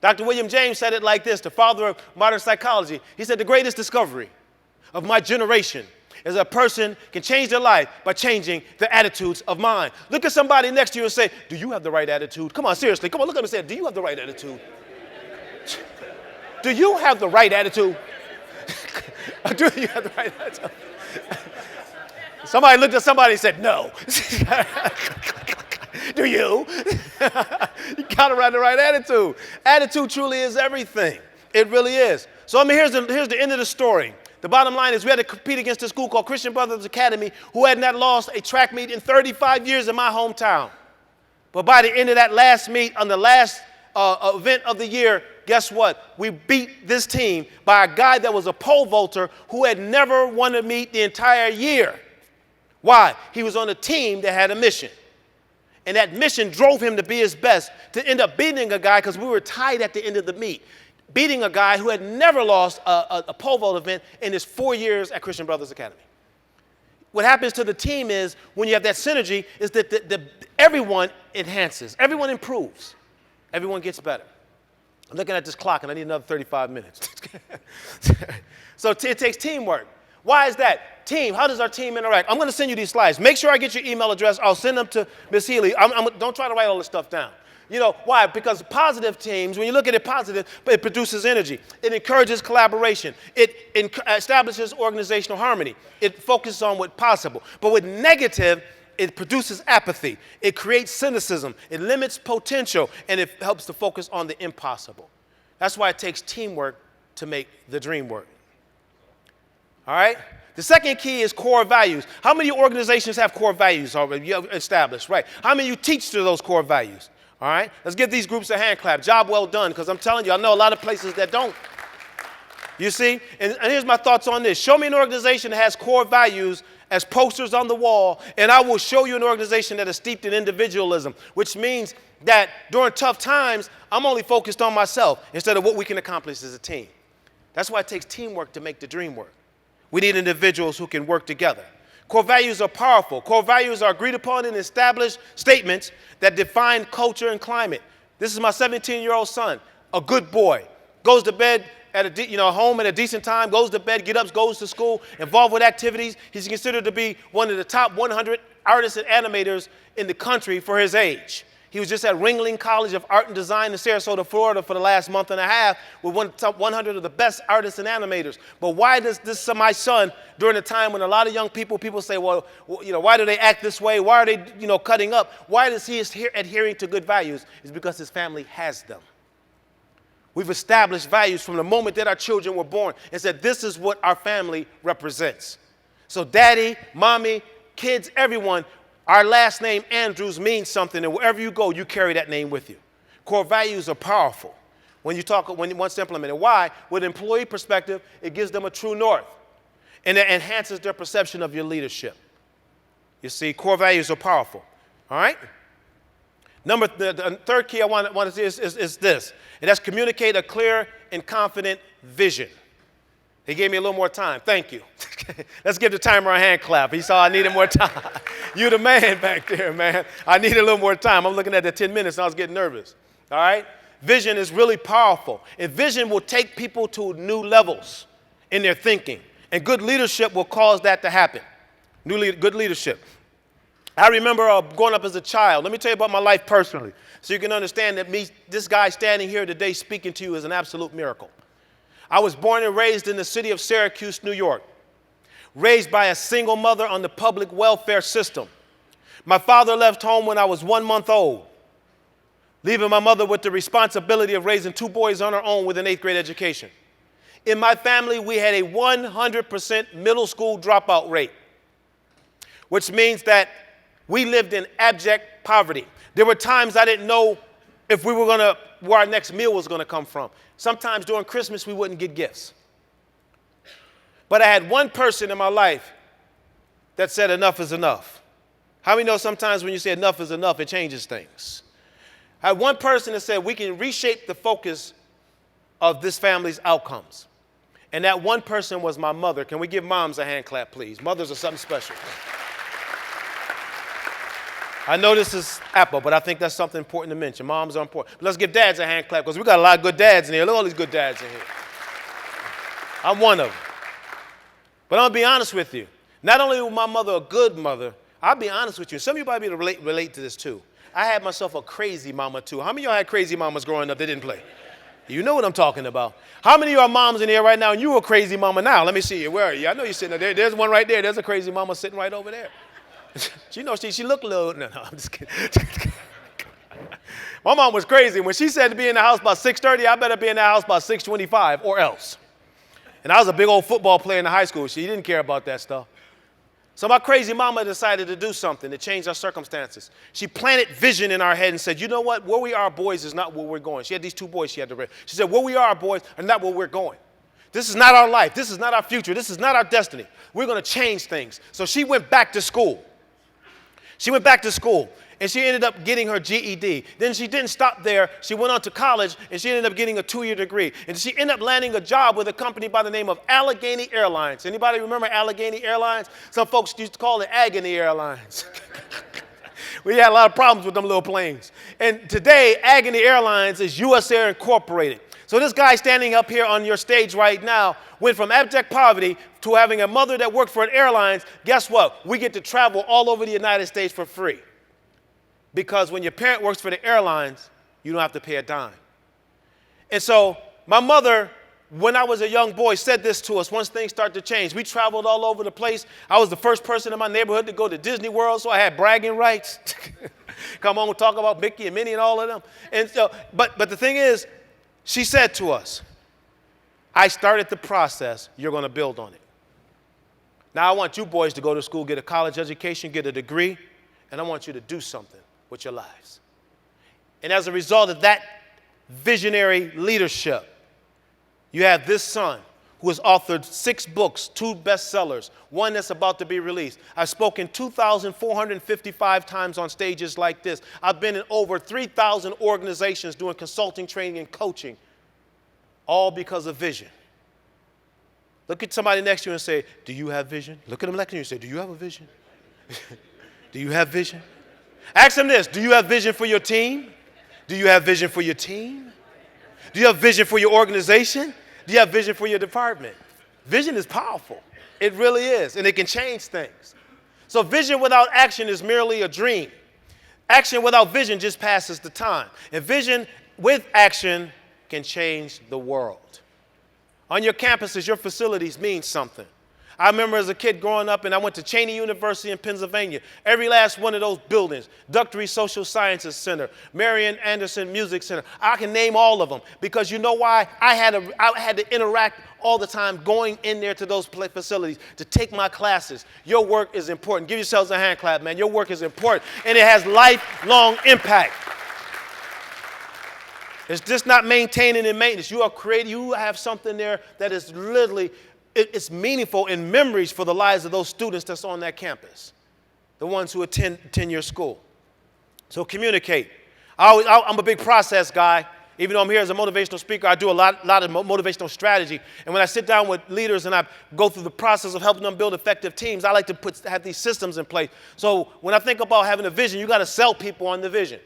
Dr. William James said it like this, the father of modern psychology. He said, the greatest discovery of my generation is a person can change their life by changing the attitudes of mind. Look at somebody next to you and say, do you have the right attitude? Come on, seriously. Come on, look at them and say, do you have the right attitude? Do you have the right attitude? Do you have the right attitude? Somebody looked at somebody and said, no. Do you? You got to have the right attitude. Attitude truly is everything. It really is. So here's the end of the story. The bottom line is we had to compete against a school called Christian Brothers Academy, who had not lost a track meet in 35 years in my hometown. But by the end of that last meet, on the last event of the year, guess what? We beat this team by a guy that was a pole vaulter who had never won a meet the entire year. Why? He was on a team that had a mission. And that mission drove him to be his best, to end up beating a guy, because we were tied at the end of the meet, beating a guy who had never lost a pole vault event in his 4 years at Christian Brothers Academy. what happens to the team is when you have that synergy is that everyone enhances. Everyone improves. Everyone gets better. I'm looking at this clock, and I need another 35 minutes. So it takes teamwork. Why is that? Team, how does our team interact? I'm going to send you these slides. Make sure I get your email address. I'll send them to Ms. Healy. Don't try to write all this stuff down. You know, why? Because positive teams, when you look at it positive, it produces energy. It encourages collaboration. It establishes organizational harmony. It focuses on what's possible. But with negative, it produces apathy. It creates cynicism. It limits potential. And it helps to focus on the impossible. That's why it takes teamwork to make the dream work. All right? The second key is core values. How many organizations have core values already established? Right. How many of you teach to those core values? All right? Let's give these groups a hand clap. Job well done, because I'm telling you, I know a lot of places that don't. You see? And here's my thoughts on this. Show me an organization that has core values as posters on the wall, and I will show you an organization that is steeped in individualism, which means that during tough times, I'm only focused on myself instead of what we can accomplish as a team. That's why it takes teamwork to make the dream work. We need individuals who can work together. Core values are powerful. Core values are agreed upon and established statements that define culture and climate. This is my 17-year-old son, a good boy, goes to bed at home at a decent time, goes to bed, gets up, goes to school, involved with activities. He's considered to be one of the top 100 artists and animators in the country for his age. He was just at Ringling College of Art and Design in Sarasota, Florida for the last month and a half with one of the top 100 of the best artists and animators. But why does this my son, during a time when a lot of young people say, well, why do they act this way? Why are they, cutting up? Why is he adhering to good values? It's because his family has them. We've established values from the moment that our children were born and said this is what our family represents. So daddy, mommy, kids, everyone, our last name, Andrews, means something, and wherever you go, you carry that name with you. Core values are powerful when once implemented. Why? With an employee perspective, it gives them a true north, and it enhances their perception of your leadership. You see, core values are powerful. All right? The third key I want to say is this, and that's communicate a clear and confident vision. He gave me a little more time. Thank you. Let's give the timer a hand clap. He saw I needed more time. You the man back there, man. I need a little more time. I'm looking at the 10 minutes and I was getting nervous. All right? Vision is really powerful. And vision will take people to new levels in their thinking. And good leadership will cause that to happen. Good leadership. I remember growing up as a child. Let me tell you about my life personally so you can understand that this guy standing here today speaking to you is an absolute miracle. I was born and raised in the city of Syracuse, New York, raised by a single mother on the public welfare system. My father left home when I was 1 month old, leaving my mother with the responsibility of raising 2 boys on her own with an 8th grade education. In my family, we had a 100% middle school dropout rate, which means that we lived in abject poverty. There were times I didn't know if where our next meal was going to come from. Sometimes during Christmas, we wouldn't get gifts. But I had one person in my life that said enough is enough. How many know sometimes when you say enough is enough, it changes things? I had one person that said we can reshape the focus of this family's outcomes. And that one person was my mother. Can we give moms a hand clap, please? Mothers are something special. I know this is Apple, but I think that's something important to mention. Moms are important. But let's give dads a hand clap because we got a lot of good dads in here. Look at all these good dads in here. I'm one of them. But I'm going to be honest with you. Not only was my mother a good mother, I'll be honest with you. Some of you might be able to relate to this too. I had myself a crazy mama too. How many of y'all had crazy mamas growing up that didn't play? You know what I'm talking about. How many of y'all moms in here right now and you a crazy mama now? Let me see you. Where are you? I know you're sitting there. There's one right there. There's a crazy mama sitting right over there. She looked a little, no, I'm just kidding. My mom was crazy. When she said to be in the house by 6:30, I better be in the house by 6:25 or else. And I was a big old football player in the high school. She didn't care about that stuff. So my crazy mama decided to do something to change our circumstances. She planted vision in our head and said, you know what? Where we are, boys, is not where we're going. She had these 2 boys she had to raise. She said, where we are, boys, are not where we're going. This is not our life. This is not our future. This is not our destiny. We're going to change things. So she went back to school. She went back to school, And she ended up getting her GED. Then she didn't stop there. She went on to college, and she ended up getting a 2-year degree. And she ended up landing a job with a company by the name of Allegheny Airlines. Anybody remember Allegheny Airlines? Some folks used to call it Agony Airlines. We had a lot of problems with them little planes. And today, Agony Airlines is U.S. Air Incorporated. So this guy standing up here on your stage right now went from abject poverty to having a mother that worked for an airlines. Guess what? We get to travel all over the United States for free. Because when your parent works for the airlines, you don't have to pay a dime. And so my mother, when I was a young boy, said this to us once things started to change. We traveled all over the place. I was the first person in my neighborhood to go to Disney World, so I had bragging rights. Come on, we'll talk about Mickey and Minnie and all of them. And so, but the thing is, she said to us, I started the process, you're going to build on it. Now I want you boys to go to school, get a college education, get a degree, and I want you to do something with your lives. And as a result of that visionary leadership, you have this son who has authored 6 books, 2 bestsellers, one that's about to be released. I've spoken 2,455 times on stages like this. I've been in over 3,000 organizations doing consulting, training, and coaching, all because of vision. Look at somebody next to you and say, do you have vision? Look at them next to you and say, do you have a vision? Do you have vision? Ask them this, do you have vision for your team? Do you have vision for your team? Do you have vision for your organization? Do you have vision for your department? Vision is powerful. It really is, and it can change things. So vision without action is merely a dream. Action without vision just passes the time. And vision with action can change the world. On your campuses, your facilities mean something. I remember as a kid growing up, and I went to Cheney University in Pennsylvania. Every last one of those buildings, Ductory Social Sciences Center, Marian Anderson Music Center, I can name all of them because you know why? I had to interact all the time going in there to those facilities to take my classes. Your work is important. Give yourselves a hand clap, man. Your work is important, and it has lifelong impact. It's just not maintaining and maintenance. You are creating, you have something there that is literally, it's meaningful in memories for the lives of those students that's on that campus, the ones who attend your school. So communicate. I'm a big process guy. Even though I'm here as a motivational speaker, I do a lot of motivational strategy. And when I sit down with leaders and I go through the process of helping them build effective teams, I like to have these systems in place. So when I think about having a vision, you got to sell people on the vision.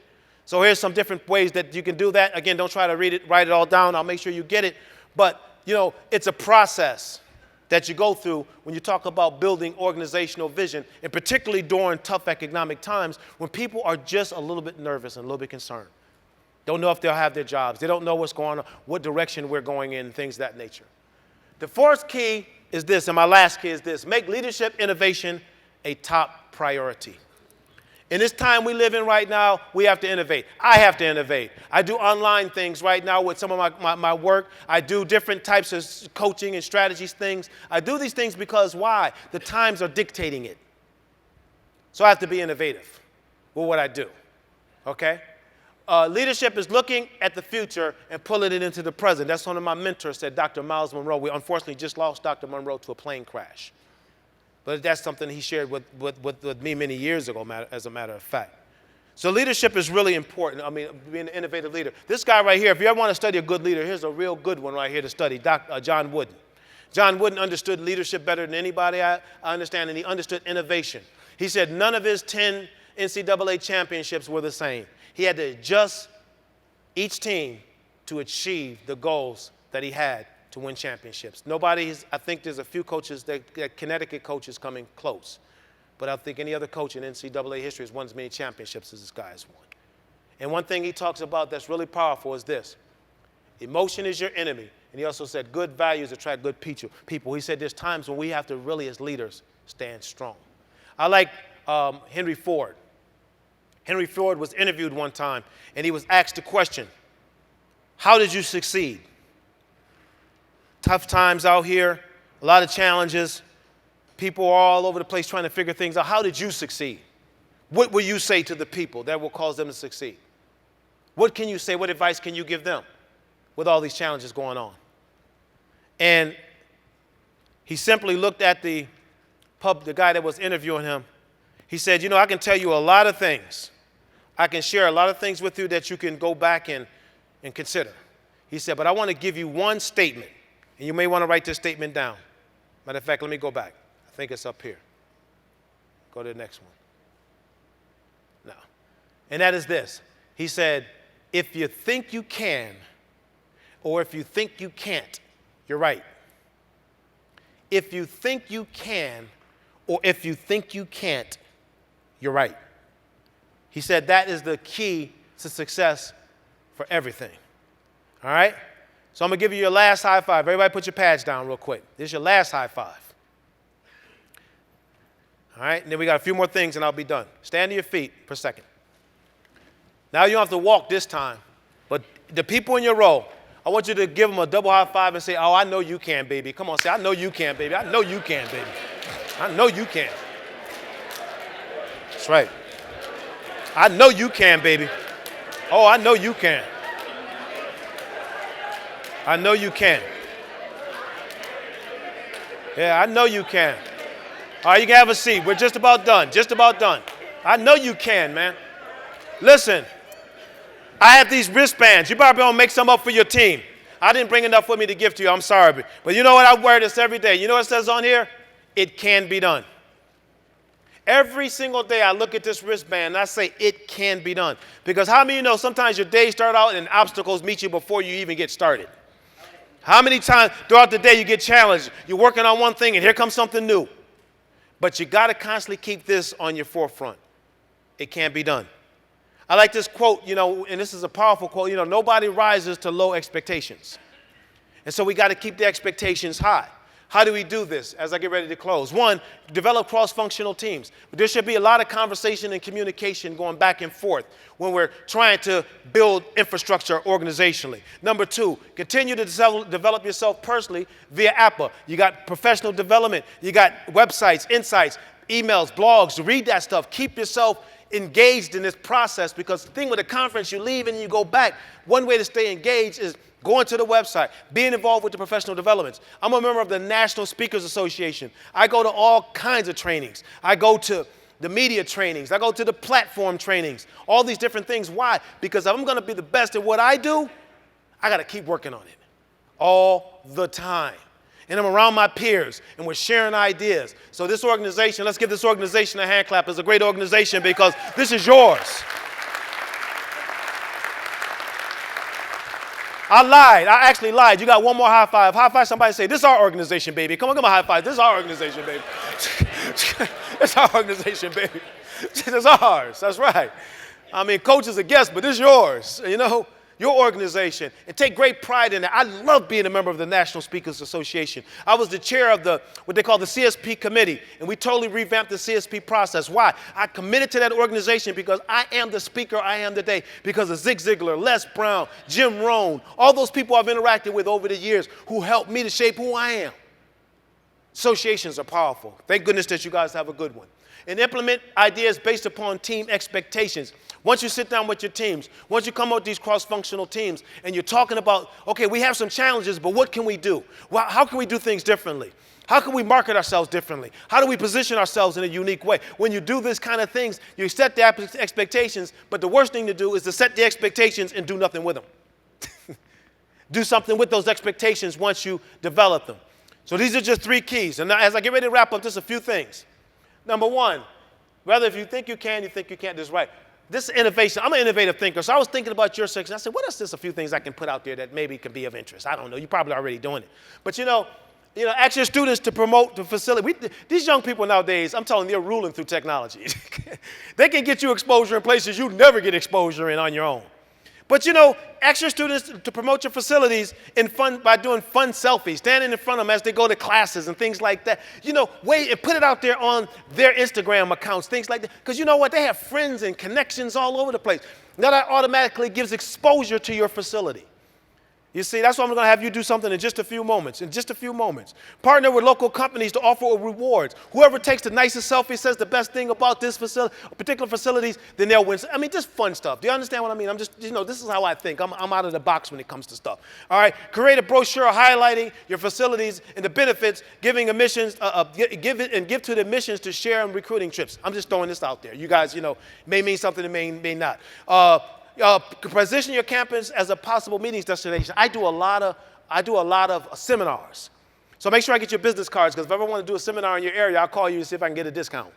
So here's some different ways that you can do that. Again, don't try to write it all down. I'll make sure you get it. But, you know, it's a process that you go through when you talk about building organizational vision, and particularly during tough economic times when people are just a little bit nervous and a little bit concerned. Don't know if they'll have their jobs. They don't know what's going on, what direction we're going in, and things of that nature. The fourth key is this, and my last key is this. Make leadership innovation a top priority. In this time we live in right now, we have to innovate. I have to innovate. I do online things right now with some of my work. I do different types of coaching and strategies things. I do these things because why? The times are dictating it. So I have to be innovative with what I do, okay? Leadership is looking at the future and pulling it into the present. That's one of my mentors said, Dr. Miles Monroe. We unfortunately just lost Dr. Monroe to a plane crash. But that's something he shared with me many years ago, as a matter of fact. So leadership is really important. I mean, being an innovative leader. This guy right here, if you ever want to study a good leader, here's a real good one right here to study, John Wooden. John Wooden understood leadership better than anybody I understand, and he understood innovation. He said none of his 10 NCAA championships were the same. He had to adjust each team to achieve the goals that he had to win championships. I think there's a few coaches, Connecticut coaches coming close. But I think any other coach in NCAA history has won as many championships as this guy has won. And one thing he talks about that's really powerful is this. Emotion is your enemy. And he also said good values attract good people. He said there's times when we have to really, as leaders, stand strong. I like Henry Ford. Henry Ford was interviewed one time, and he was asked the question, how did you succeed? Tough times out here, a lot of challenges. People are all over the place trying to figure things out. How did you succeed? What will you say to the people that will cause them to succeed? What can you say? What advice can you give them with all these challenges going on? And he simply looked at the guy that was interviewing him. He said, you know, I can tell you a lot of things, I can share a lot of things with you that you can go back and consider. He said, but I want to give you one statement, and you may want to write this statement down. Matter of fact, let me go back. I think it's up here. Go to the next one. No. And that is this. He said, if you think you can, or if you think you can't, you're right. If you think you can, or if you think you can't, you're right. He said that is the key to success for everything. All right? So I'm going to give you your last high five. Everybody put your pads down real quick. This is your last high five. All right? And then we got a few more things and I'll be done. Stand to your feet for a second. Now you don't have to walk this time, but the people in your row, I want you to give them a double high five and say, oh, I know you can, baby. Come on, say, I know you can, baby. I know you can, baby. I know you can. That's right. I know you can, baby. Oh, I know you can. I know you can. Yeah, I know you can. All right, you can have a seat. We're just about done. Just about done. I know you can, man. Listen, I have these wristbands. You probably don't make some up for your team. I didn't bring enough with me to give to you. I'm sorry. But you know what? I wear this every day. You know what it says on here? It can be done. Every single day I look at this wristband and I say, it can be done. Because how many of you know sometimes your days start out and obstacles meet you before you even get started? How many times throughout the day you get challenged? You're working on one thing and here comes something new. But you got to constantly keep this on your forefront. It can be done. I like this quote, and this is a powerful quote, nobody rises to low expectations. And so we got to keep the expectations high. How do we do this as I get ready to close? One, develop cross-functional teams. There should be a lot of conversation and communication going back and forth when we're trying to build infrastructure organizationally. Number two, continue to develop yourself personally via APA. You got professional development. You got websites, insights, emails, blogs. Read that stuff. Keep yourself engaged in this process because the thing with a conference, you leave and you go back. One way to stay engaged is going to the website, being involved with the professional developments. I'm a member of the National Speakers Association. I go to all kinds of trainings. I go to the media trainings. I go to the platform trainings, all these different things. Why? Because if I'm going to be the best at what I do, I got to keep working on it all the time. And I'm around my peers, and we're sharing ideas. So this organization, let's give this organization a hand clap. It's a great organization because this is yours. I lied. I actually lied. You got one more high five. High five somebody and say, this is our organization, baby. Come on, give me a high five. This is our organization, baby. It's our organization, baby. This is ours. That's right. I mean, coach is a guest, but this is yours, your organization. And take great pride in it. I love being a member of the National Speakers Association. I was the chair of what they call the CSP committee, and we totally revamped the CSP process. Why? I committed to that organization because I am the speaker I am today because of Zig Ziglar, Les Brown, Jim Rohn, all those people I've interacted with over the years who helped me to shape who I am. Associations are powerful. Thank goodness that you guys have a good one. And implement ideas based upon team expectations. Once you sit down with your teams, once you come up with these cross-functional teams and you're talking about, okay, we have some challenges, but what can we do? Well, how can we do things differently? How can we market ourselves differently? How do we position ourselves in a unique way? When you do this kind of things, you set the expectations, but the worst thing to do is to set the expectations and do nothing with them. Do something with those expectations once you develop them. So these are just 3 keys. And now as I get ready to wrap up, just a few things. Number one, rather if you think you can, you think you can't, this is right. This is innovation. I'm an innovative thinker, so I was thinking about your section. I said, what else is a few things I can put out there that maybe can be of interest? I don't know. You're probably already doing it. But ask your students to promote the facility. These young people nowadays, I'm telling you, they're ruling through technology. They can get you exposure in places you never get exposure in on your own. But ask your students to promote your facilities by doing fun selfies, standing in front of them as they go to classes and things like that. Wait and put it out there on their Instagram accounts, things like that. Because you know what? They have friends and connections all over the place. Now that automatically gives exposure to your facility. You see, that's why I'm going to have you do something in just a few moments. In just a few moments. Partner with local companies to offer rewards. Whoever takes the nicest selfie says the best thing about this particular facilities, then they'll win. I mean, just fun stuff. Do you understand what I mean? I'm just, this is how I think. I'm out of the box when it comes to stuff. All right? Create a brochure highlighting your facilities and the benefits, giving emissions, give to the missions to share on recruiting trips. I'm just throwing this out there. You guys, may mean something, it may not. Position your campus as a possible meetings destination. I do a lot of seminars. So make sure I get your business cards, because if I ever want to do a seminar in your area, I'll call you and see if I can get a discount.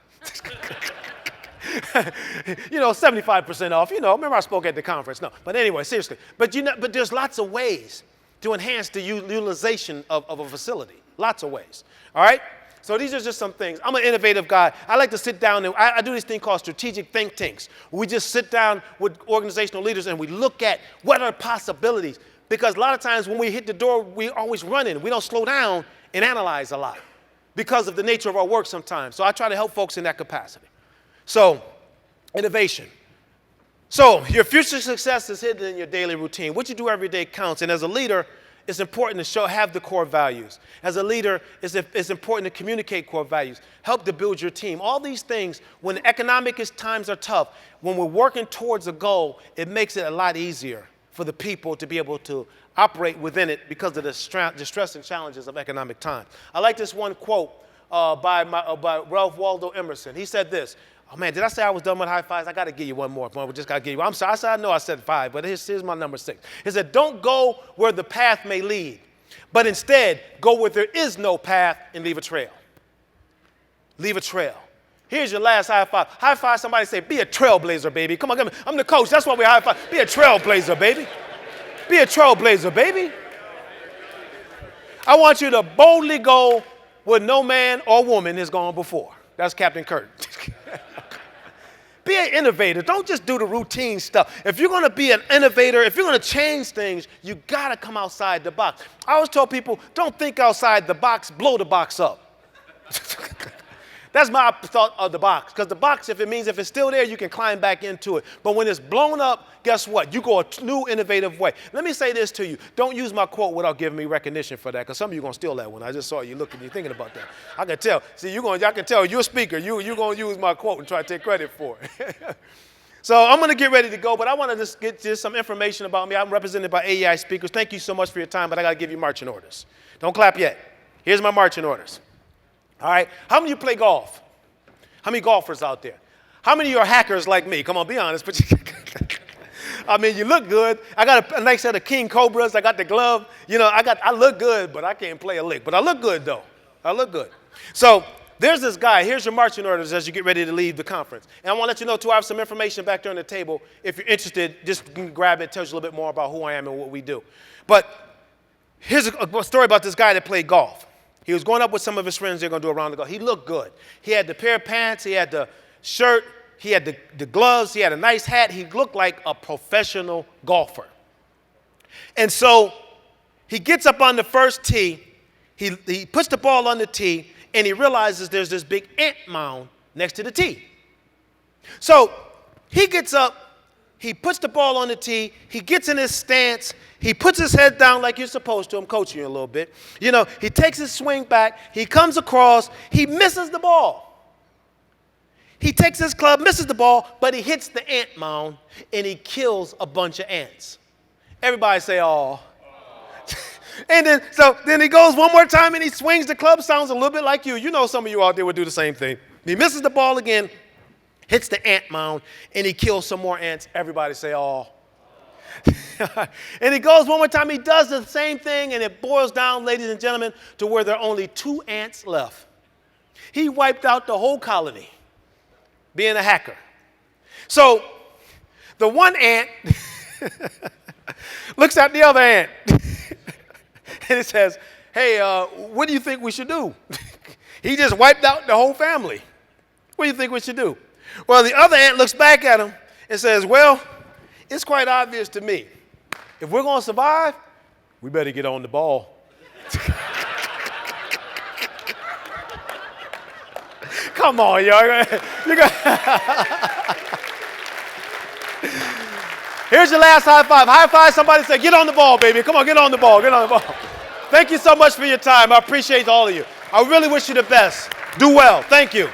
75% off. Remember I spoke at the conference. No, but anyway, seriously. But there's lots of ways to enhance the utilization of a facility. Lots of ways. All right? So these are just some things. I'm an innovative guy. I like to sit down, and I do this thing called strategic think tanks. We just sit down with organizational leaders and we look at what are possibilities. Because a lot of times when we hit the door, we're always running. We don't slow down and analyze a lot because of the nature of our work sometimes. So I try to help folks in that capacity. So, innovation. So your future success is hidden in your daily routine. What you do every day counts. And as a leader, it's important to have the core values. As a leader, it's important to communicate core values. Help to build your team. All these things, when economic times are tough, when we're working towards a goal, it makes it a lot easier for the people to be able to operate within it because of the stress and challenges of economic times. I like this one quote by Ralph Waldo Emerson. He said this. Oh, man, did I say I was done with high fives? I got to give you one more. We just got to give you. I'm sorry. I know I said 5, but here's my number 6. He said, don't go where the path may lead, but instead go where there is no path and leave a trail. Leave a trail. Here's your last high five. High five somebody, say, be a trailblazer, baby. Come on, I'm the coach. That's why we high five. Be a trailblazer, baby. Be a trailblazer, baby. I want you to boldly go where no man or woman has gone before. That's Captain Kurt. Be an innovator. Don't just do the routine stuff. If you're going to be an innovator, if you're going to change things, you got to come outside the box. I always tell people, don't think outside the box, blow the box up. That's my thought of the box. Because the box, if it's still there, you can climb back into it. But when it's blown up, guess what? You go a new, innovative way. Let me say this to you. Don't use my quote without giving me recognition for that, because some of you are going to steal that one. I just saw you looking, you thinking about that. I can tell. See, I can tell you're a speaker. You're going to use my quote and try to take credit for it. So I'm going to get ready to go, but I want to just get just some information about me. I'm represented by AEI speakers. Thank you so much for your time, but I got to give you marching orders. Don't clap yet. Here's my marching orders. All right? How many of you play golf? How many golfers out there? How many of you are hackers like me? Come on, be honest. But I mean, you look good. I got a nice set of King Cobras. I got the glove. I look good, but I can't play a lick. But I look good, though. I look good. So there's this guy. Here's your marching orders as you get ready to leave the conference. And I want to let you know, too, I have some information back there on the table. If you're interested, just grab it. It tells you a little bit more about who I am and what we do. But here's a story about this guy that played golf. He was going up with some of his friends. They're going to do a round of golf. He looked good. He had the pair of pants. He had the shirt. He had the gloves. He had a nice hat. He looked like a professional golfer. And so he gets up on the first tee. He puts the ball on the tee, and he realizes there's this big ant mound next to the tee. So he gets up. He puts the ball on the tee. He gets in his stance. He puts his head down like you're supposed to. I'm coaching you a little bit. He takes his swing back. He comes across. He misses the ball. He takes his club, misses the ball, but he hits the ant mound, and he kills a bunch of ants. Everybody say, "Oh." And then he goes one more time, and he swings the club. Sounds a little bit like you. Some of you out there would do the same thing. He misses the ball again, hits the ant mound, and he kills some more ants. Everybody say, "Oh." And he goes one more time. He does the same thing, and it boils down, ladies and gentlemen, to where there are only 2 ants left. He wiped out the whole colony, being a hacker. So the one ant looks at the other ant, and it says, "Hey, what do you think we should do?" He just wiped out the whole family. What do you think we should do? Well, the other ant looks back at him and says, "Well, it's quite obvious to me. If we're going to survive, we better get on the ball." Come on, y'all. Here's your last high five. High five somebody, say, get on the ball, baby. Come on, get on the ball, get on the ball. Thank you so much for your time. I appreciate all of you. I really wish you the best. Do well. Thank you.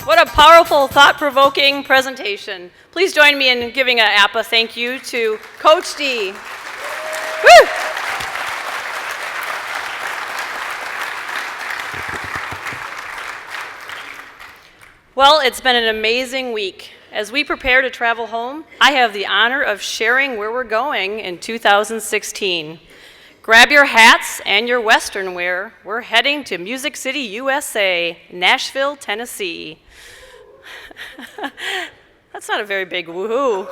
What a powerful, thought-provoking presentation. Please join me in giving an APA thank you to Coach D. Woo! Well, it's been an amazing week. As we prepare to travel home, I have the honor of sharing where we're going in 2016. Grab your hats and your Western wear. We're heading to Music City, USA, Nashville, Tennessee. That's not a very big woohoo.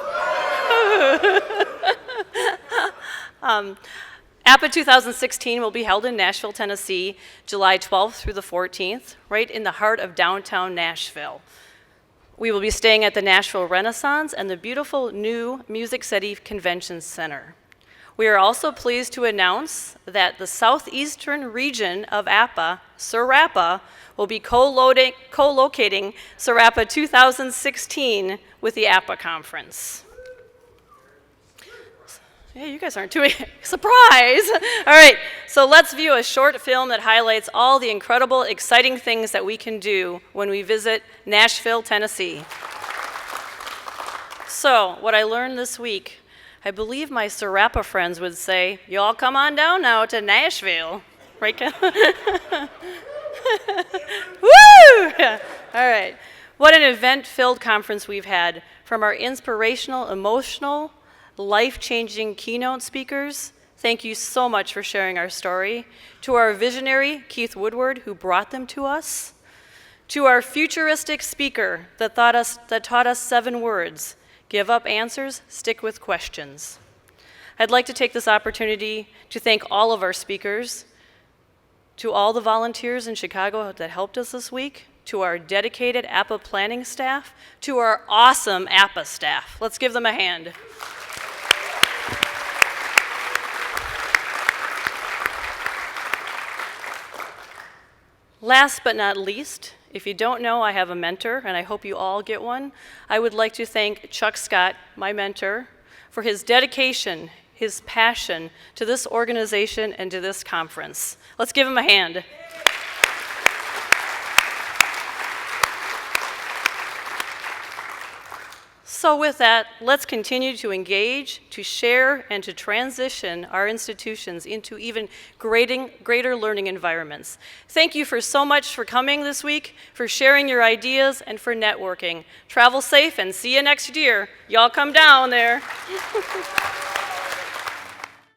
APA 2016 will be held in Nashville, Tennessee, July 12th through the 14th, right in the heart of downtown Nashville. We will be staying at the Nashville Renaissance and the beautiful new Music City Convention Center. We are also pleased to announce that the southeastern region of APA, SRAPA, will be co-locating SRAPA 2016 with the APA conference. Yeah, you guys aren't too surprised. All right, so let's view a short film that highlights all the incredible, exciting things that we can do when we visit Nashville, Tennessee. So, what I learned this week, I believe my SRAPA friends would say, y'all come on down now to Nashville. Right, Ken? Woo! Yeah. All right. What an event-filled conference we've had, from our inspirational, emotional, life-changing keynote speakers. Thank you so much for sharing our story. To our visionary, Keith Woodward, who brought them to us. To our futuristic speaker that taught us 7 words: give up answers, stick with questions. I'd like to take this opportunity to thank all of our speakers, to all the volunteers in Chicago that helped us this week, to our dedicated APA planning staff, to our awesome APA staff. Let's give them a hand. Last but not least, if you don't know, I have a mentor, and I hope you all get one. I would like to thank Chuck Scott, my mentor, for his dedication, his passion to this organization and to this conference. Let's give him a hand. So with that, let's continue to engage, to share, and to transition our institutions into even greater learning environments. Thank you so much for coming this week, for sharing your ideas, and for networking. Travel safe and see you next year. Y'all come down there.